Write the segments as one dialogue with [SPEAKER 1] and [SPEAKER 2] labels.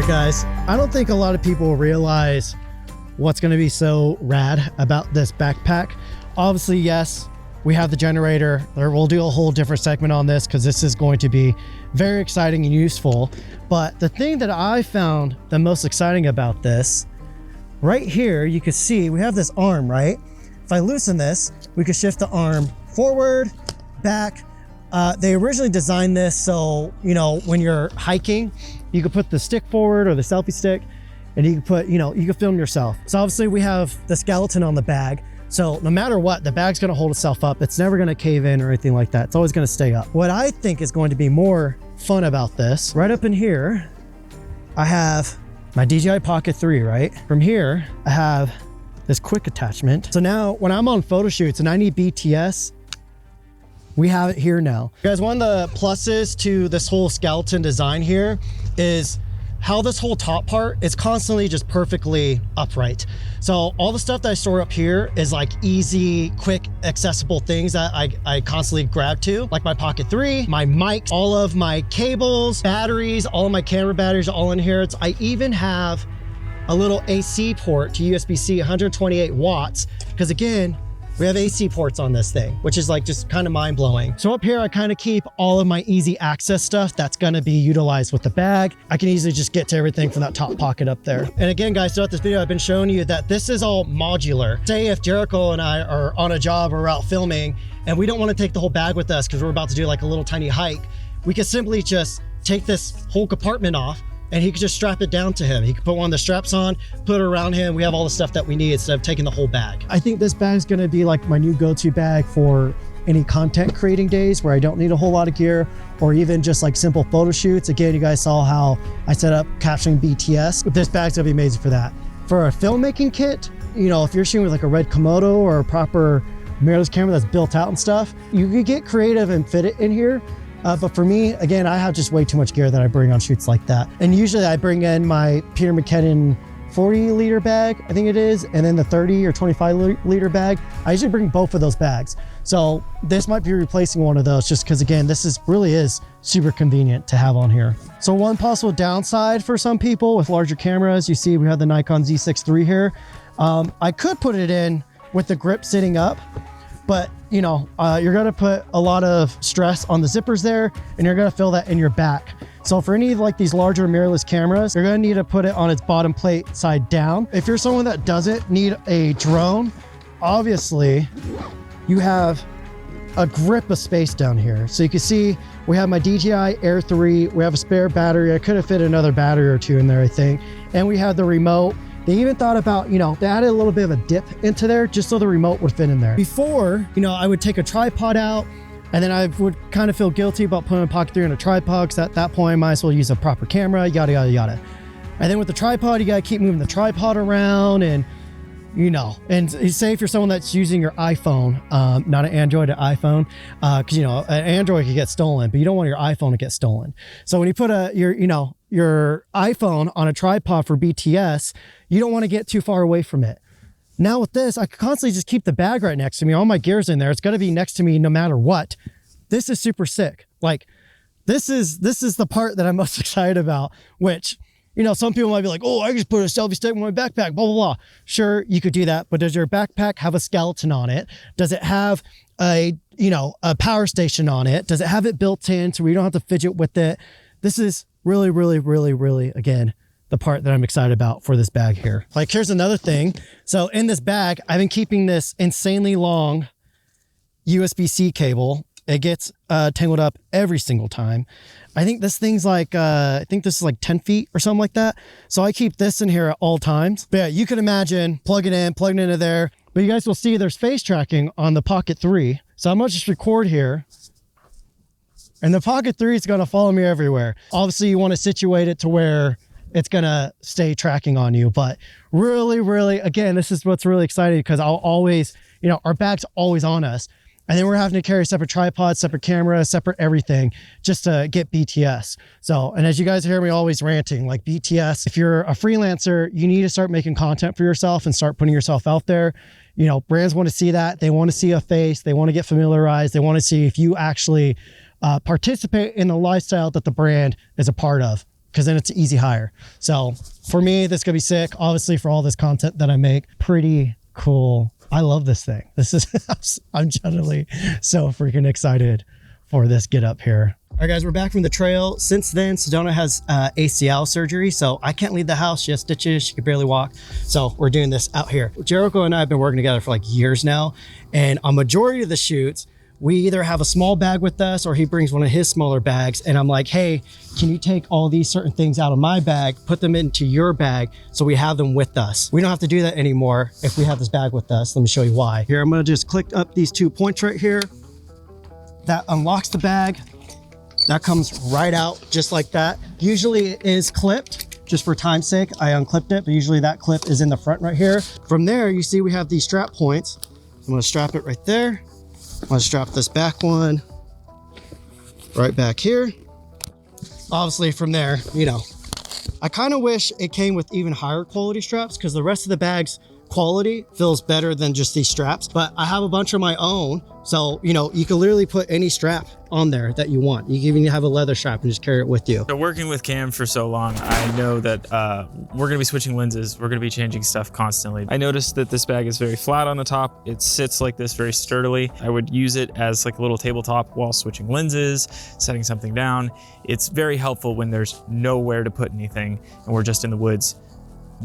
[SPEAKER 1] right, guys, I don't think a lot of people realize what's going to be so rad about this backpack. Obviously, yes, we have the generator. We'll do a whole different segment on this because this is going to be very exciting and useful. But the thing that I found the most exciting about this, right here, you can see we have this arm, right? If I loosen this, we could shift the arm forward, back. They originally designed this so, you know, when you're hiking, you could put the stick forward or the selfie stick, and you can put, you know, you can film yourself. So obviously we have the skeleton on the bag. So no matter what, the bag's gonna hold itself up. It's never gonna cave in or anything like that. It's always gonna stay up. What I think is going to be more fun about this, right up in here, I have my DJI Pocket 3, right? From here, I have this quick attachment. So now when I'm on photo shoots and I need BTS, we have it here now. Guys, one of the pluses to this whole skeleton design here is how this whole top part is constantly just perfectly upright. So all the stuff that I store up here is like easy, quick, accessible things that I constantly grab to, like my Pocket 3, my mic, all of my cables, batteries, all of my camera batteries, all in here. I even have a little AC port to USB-C, 128 watts, because again, we have AC ports on this thing, which is like just kind of mind blowing. So up here, I kind of keep all of my easy access stuff that's gonna be utilized with the bag. I can easily just get to everything from that top pocket up there. And again, guys, throughout this video, I've been showing you that this is all modular. Say if Jericho and I are on a job or out filming and we don't want to take the whole bag with us because we're about to do like a little tiny hike, we can simply just take this whole compartment off and he could just strap it down to him. He could put one of the straps on, put it around him. We have all the stuff that we need instead of taking the whole bag. I think this bag is gonna be like my new go-to bag for any content creating days where I don't need a whole lot of gear, or even just like simple photo shoots. Again, you guys saw how I set up capturing BTS. This bag's gonna be amazing for that. For a filmmaking kit, you know, if you're shooting with like a red Komodo or a proper mirrorless camera that's built out and stuff, you could get creative and fit it in here. But for me, again, I have just way too much gear that I bring on shoots like that. And usually I bring in my Peter McKinnon 40 liter bag, I think it is, and then the 30 or 25 liter bag. I usually bring both of those bags. So this might be replacing one of those just because again, this really is super convenient to have on here. So one possible downside for some people with larger cameras, you see we have the Nikon Z6 III here. I could put it in with the grip sitting up, but you know, you're gonna put a lot of stress on the zippers there and you're gonna feel that in your back. So for any of like these larger mirrorless cameras, you're gonna need to put it on its bottom plate side down. If you're someone that doesn't need a drone, obviously you have a grip of space down here. So you can see we have my DJI Air 3, we have a spare battery. I could have fit another battery or two in there, I think. And we have the remote. They even thought about, you know, they added a little bit of a dip into there just so the remote would fit in there. Before, you know, I would take a tripod out and then I would kind of feel guilty about putting a Pocket 3 on a tripod because at that point I might as well use a proper camera, yada, yada, yada. And then with the tripod, you gotta keep moving the tripod around and, you know, and say if you're someone that's using your iPhone, not an Android, an iPhone, because, you know, an Android could get stolen, but you don't want your iPhone to get stolen. So when you put your iPhone on a tripod for BTS, you don't want to get too far away from it. Now with this, I can constantly just keep the bag right next to me. All my gear's in there. It's going to be next to me no matter what. This is super sick. Like this is the part that I'm most excited about, which, you know, some people might be like, oh, I just put a selfie stick in my backpack, blah, blah, blah. Sure, you could do that, but does your backpack have a skeleton on it? Does it have a power station on it? Does it have it built in so we don't have to fidget with it? This is really, really, really, really, again, the part that I'm excited about for this bag here. Like, here's another thing. So in this bag, I've been keeping this insanely long USB-C cable. It gets tangled up every single time. I think this thing's like, I think this is like 10 feet or something like that. So I keep this in here at all times. But yeah, you can imagine plugging it into there. But you guys will see there's face tracking on the Pocket 3. So I'm gonna just record here. And the Pocket 3 is gonna follow me everywhere. Obviously you wanna situate it to where it's gonna stay tracking on you. But really, really, again, this is what's really exciting because I'll always, you know, our bag's always on us. And then we're having to carry separate tripods, separate cameras, separate everything just to get BTS. So, and as you guys hear me always ranting, like BTS, if you're a freelancer, you need to start making content for yourself and start putting yourself out there. You know, brands want to see that. They want to see a face. They want to get familiarized. They want to see if you actually participate in the lifestyle that the brand is a part of. because then it's an easy hire. So for me, this could be sick. Obviously for all this content that I make, pretty cool. I love this thing. This is, I'm generally so freaking excited for this get up here. All right, guys, we're back from the trail. Since then, Sedona has ACL surgery, so I can't leave the house. She has stitches, she can barely walk. So we're doing this out here. Jericho and I have been working together for like years now. And a majority of the shoots, we either have a small bag with us or he brings one of his smaller bags. And I'm like, hey, can you take all these certain things out of my bag, put them into your bag so we have them with us? We don't have to do that anymore if we have this bag with us. Let me show you why. Here, I'm gonna just click up these 2 points right here. That unlocks the bag. That comes right out just like that. Usually it is clipped, just for time's sake. I unclipped it, but usually that clip is in the front right here. From there, you see we have these strap points. I'm gonna strap it right there. I'm gonna strap this back one right back here. Obviously from there, you know, I kind of wish it came with even higher quality straps because the rest of the bag's quality feels better than just these straps, but I have a bunch of my own. So, you know, you can literally put any strap on there that you want. You can even have a leather strap and just carry it with you.
[SPEAKER 2] So working with Cam for so long, I know that we're gonna be switching lenses. We're gonna be changing stuff constantly. I noticed that this bag is very flat on the top. It sits like this very sturdily. I would use it as like a little tabletop while switching lenses, setting something down. It's very helpful when there's nowhere to put anything and we're just in the woods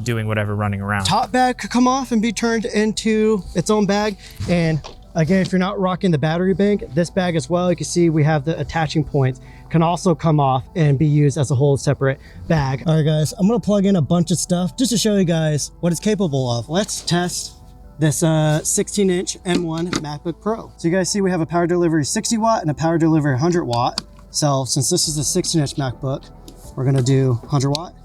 [SPEAKER 2] doing whatever, running around.
[SPEAKER 1] Top bag could come off and be turned into its own bag. And again, if you're not rocking the battery bank, this bag as well, you can see we have the attaching points, can also come off and be used as a whole separate bag. All right, guys, I'm gonna plug in a bunch of stuff just to show you guys what it's capable of. Let's test this 16-inch M1 MacBook Pro. So you guys see we have a power delivery 60 watt and a power delivery 100 watt. So since this is a 16-inch MacBook, we're gonna do 100 watt.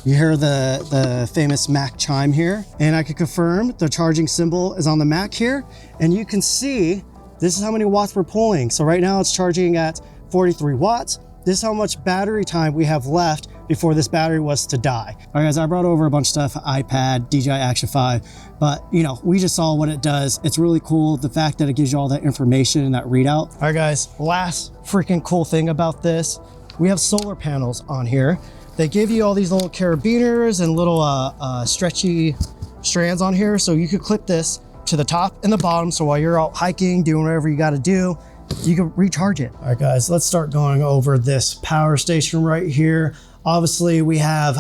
[SPEAKER 1] You hear the famous Mac chime here, and I can confirm the charging symbol is on the Mac here, and you can see this is how many watts we're pulling. So right now it's charging at 43 watts. This is how much battery time we have left before this battery was to die. All right, guys, I brought over a bunch of stuff, iPad, DJI Action 5, but you know, we just saw what it does. It's really cool. The fact that it gives you all that information and that readout. All right, guys, last freaking cool thing about this, we have solar panels on here. They give you all these little carabiners and little stretchy strands on here. So you could clip this to the top and the bottom. So while you're out hiking, doing whatever you got to do, you can recharge it. All right, guys, let's start going over this power station right here. Obviously, we have,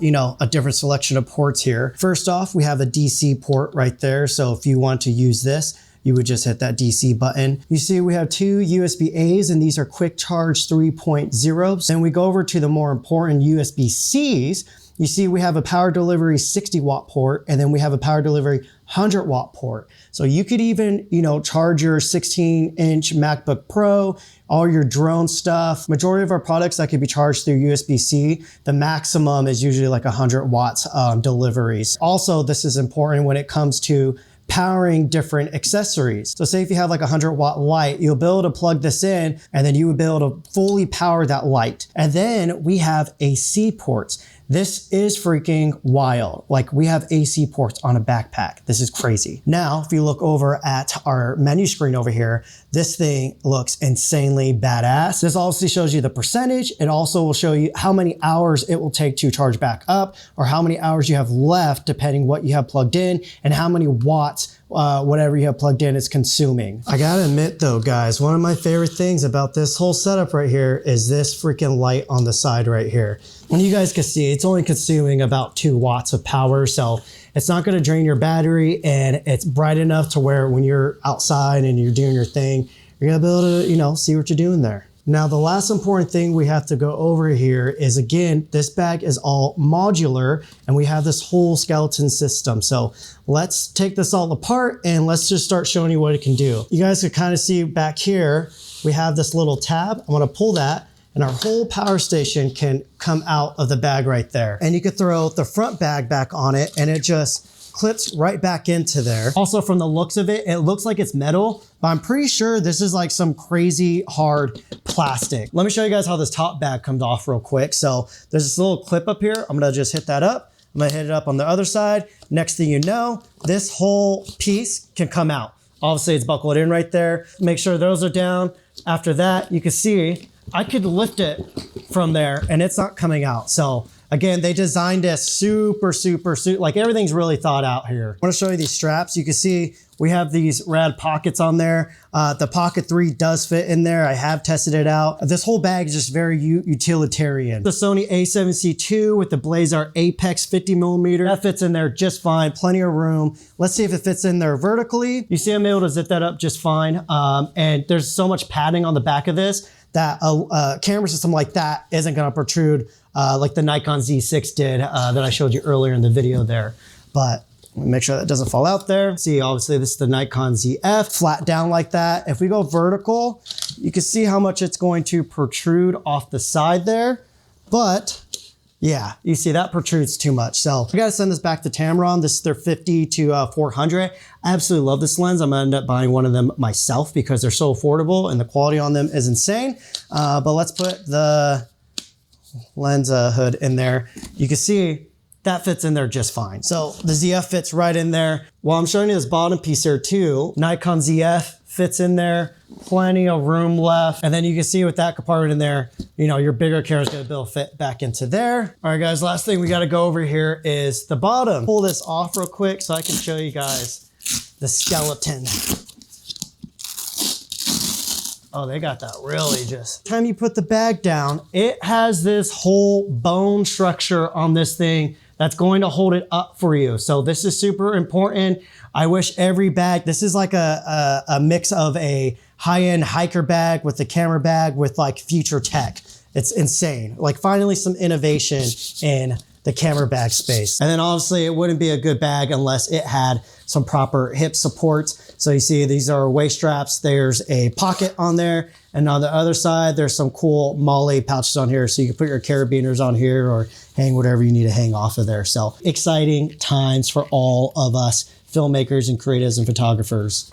[SPEAKER 1] you know, a different selection of ports here. First off, we have a DC port right there. So if you want to use this, you would just hit that DC button. You see we have 2 USB-A's and these are quick charge 3.0. Then we go over to the more important USB-C's. You see we have a power delivery 60 watt port and then we have a power delivery 100 watt port. So you could even, you know, charge your 16-inch MacBook Pro, all your drone stuff. Majority of our products that could be charged through USB-C, the maximum is usually like 100 watts deliveries. Also, this is important when it comes to powering different accessories. So say if you have like a 100 watt light, you'll be able to plug this in and then you would be able to fully power that light. And then we have AC ports. This is freaking wild. Like we have AC ports on a backpack. This is crazy. Now, if you look over at our menu screen over here, this thing looks insanely badass. This obviously shows you the percentage. It also will show you how many hours it will take to charge back up or how many hours you have left depending what you have plugged in and how many watts whatever you have plugged in is consuming. I gotta admit though, guys, one of my favorite things about this whole setup right here is this freaking light on the side right here. When you guys can see, it's only consuming about 2 watts of power, so it's not gonna drain your battery and it's bright enough to where when you're outside and you're doing your thing, you're gonna be able to, you know, see what you're doing there. Now, the last important thing we have to go over here is, again, this bag is all modular and we have this whole skeleton system. So let's take this all apart and let's just start showing you what it can do. You guys can kind of see back here, we have this little tab. I'm gonna pull that and our whole power station can come out of the bag right there. And you could throw the front bag back on it and it just clips right back into there. Also, from the looks of it, it looks like it's metal, but I'm pretty sure this is like some crazy hard plastic. Let me show you guys how this top bag comes off real quick. So there's this little clip up here. I'm gonna just hit that up. I'm gonna hit it up on the other side. Next thing you know, this whole piece can come out. Obviously it's buckled in right there. Make sure those are down. After that, you can see I could lift it from there and it's not coming out. So again, they designed this super, like everything's really thought out here. I want to show you these straps. You can see we have these rad pockets on there. The Pocket 3 does fit in there. I have tested it out. This whole bag is just very utilitarian. The Sony a7C II with the Blazar Apex 50mm. That fits in there just fine, plenty of room. Let's see if it fits in there vertically. You see I'm able to zip that up just fine. And there's so much padding on the back of this that a camera system like that isn't gonna protrude like the Nikon Z6 did that I showed you earlier in the video there. But make sure that doesn't fall out there. See, obviously this is the Nikon ZF, flat down like that. If we go vertical, you can see how much it's going to protrude off the side there. But yeah, you see that protrudes too much. So I gotta send this back to Tamron. This is their 50 to 400. I absolutely love this lens. I'm gonna end up buying one of them myself because they're so affordable and the quality on them is insane. But let's put the lens hood in there. You can see that fits in there just fine. So the ZF fits right in there. While I'm showing you this bottom piece here too, Nikon ZF fits in there, plenty of room left. And then you can see with that compartment in there, you know, your bigger camera's gonna be able to fit back into there. All right guys, last thing we gotta go over here is the bottom. Pull this off real quick so I can show you guys the skeleton. Oh, they got that really just. Time you put the bag down, it has this whole bone structure on this thing that's going to hold it up for you. So this is super important. I wish every bag, this is like a mix of a high-end hiker bag with the camera bag with like future tech. It's insane. Like finally some innovation in the camera bag space. And then obviously it wouldn't be a good bag unless it had some proper hip supports. So you see these are waist straps. There's a pocket on there. And on the other side, there's some cool MOLLE pouches on here. So you can put your carabiners on here or hang whatever you need to hang off of there. So exciting times for all of us filmmakers and creatives and photographers.